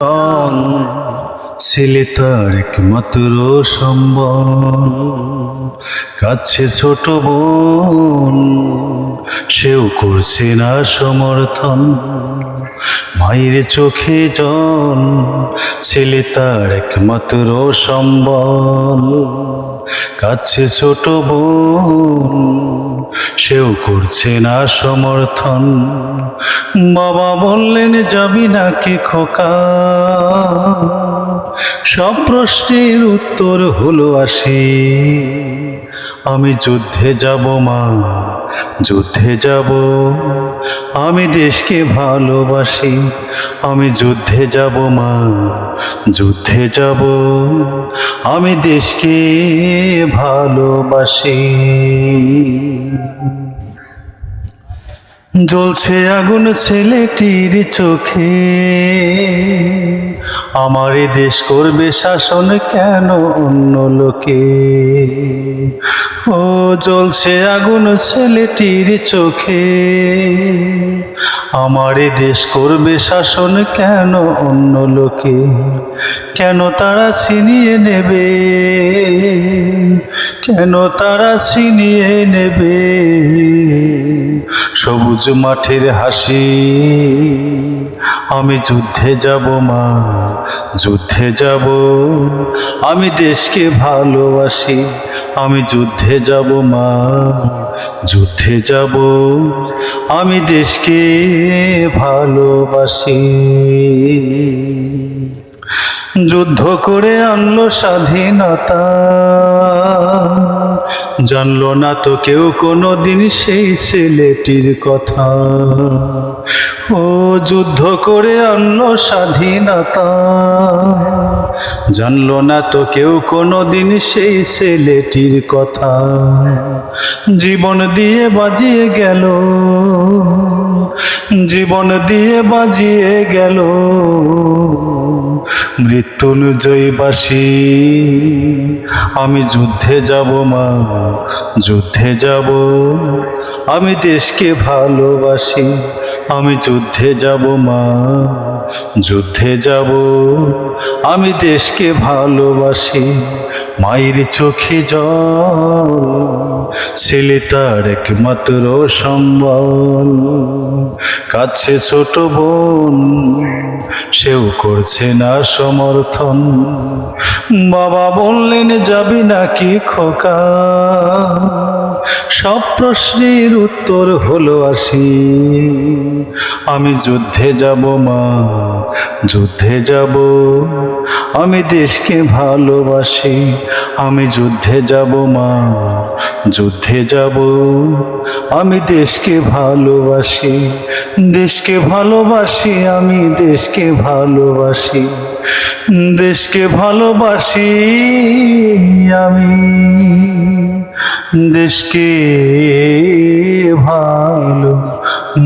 জীবন ছেলে তার একমাত্র সম্বল, কাছে ছোট বোন সেও করছে না সমর্থন। মায়ের চোখে জল, ছেলে তার একমাত্র সম্বল, কাছে ছোট বোন সেও করছে না সমর্থন। বাবা বললেন যাবি নাকি খোকা, সব প্রশ্নের উত্তর হলো আসি। আমি যুদ্ধে যাব মা, যুদ্ধে যাব, আমি দেশকে ভালোবাসি। আমি যুদ্ধে যাব মা, যুদ্ধে যাব, আমি দেশকে ভালোবাসি। জ্বলছে আগুন ছেলেটির চোখে, আমার এ দেশ করবে শাসন কেন অন্য লোকে। ও জ্বলছে আগুন ছেলেটির চোখে, আমার এ দেশ করবে শাসন কেন অন্য লোকে। কেন তারা ছিনিয়ে নেবে, কেন তারা ছিনিয়ে নেবে সবুজ মাঠের হাসি। আমি যুদ্ধে যাব মা, যুদ্ধে যাব, আমি দেশকে ভালোবাসি। আমি যুদ্ধে যাব মা, যুদ্ধে যাব, আমি দেশকে ভালোবাসি। যুদ্ধ করে আনলো স্বাধীনতা, জানলো না তো কেউ কোনোদিন সেই ছেলেটির কথা। ও যুদ্ধ করে আনলো স্বাধীনতা, জানলো না তো কেউ কোনোদিন সেই ছেলেটির কথা। জীবন দিয়ে বাজিয়ে গেল, জীবন দিয়ে বাজিয়ে গেল মৃত্যুঞ্জয় বাসী। আমি যুদ্ধে যাব মা, যুদ্ধে যাব, আমি দেশকে ভালোবাসি। আমি যুদ্ধে যাব মা, যুদ্ধে যাব, আমি দেশকে ভালোবাসি। মায়ের চোখে জল, ছেলে তার একমাত্র সম্বল, কাছে ছোট বোন সেও করছে না সমর্থন। বাবা বললেন যাবি নাকি খোকা, সব প্রশ্নের উত্তর হলো আসি। আমি যুদ্ধে যাব মা, যুদ্ধে যাব, আমি দেশকে ভালোবাসি। আমি যুদ্ধে যাব মা, যুদ্ধে যাব, আমি দেশকে ভালোবাসি। দেশকে ভালোবাসি, আমি দেশকে ভালোবাসি। দেশকে ভালোবাসি আমি, দেশকে ভালোবাসি।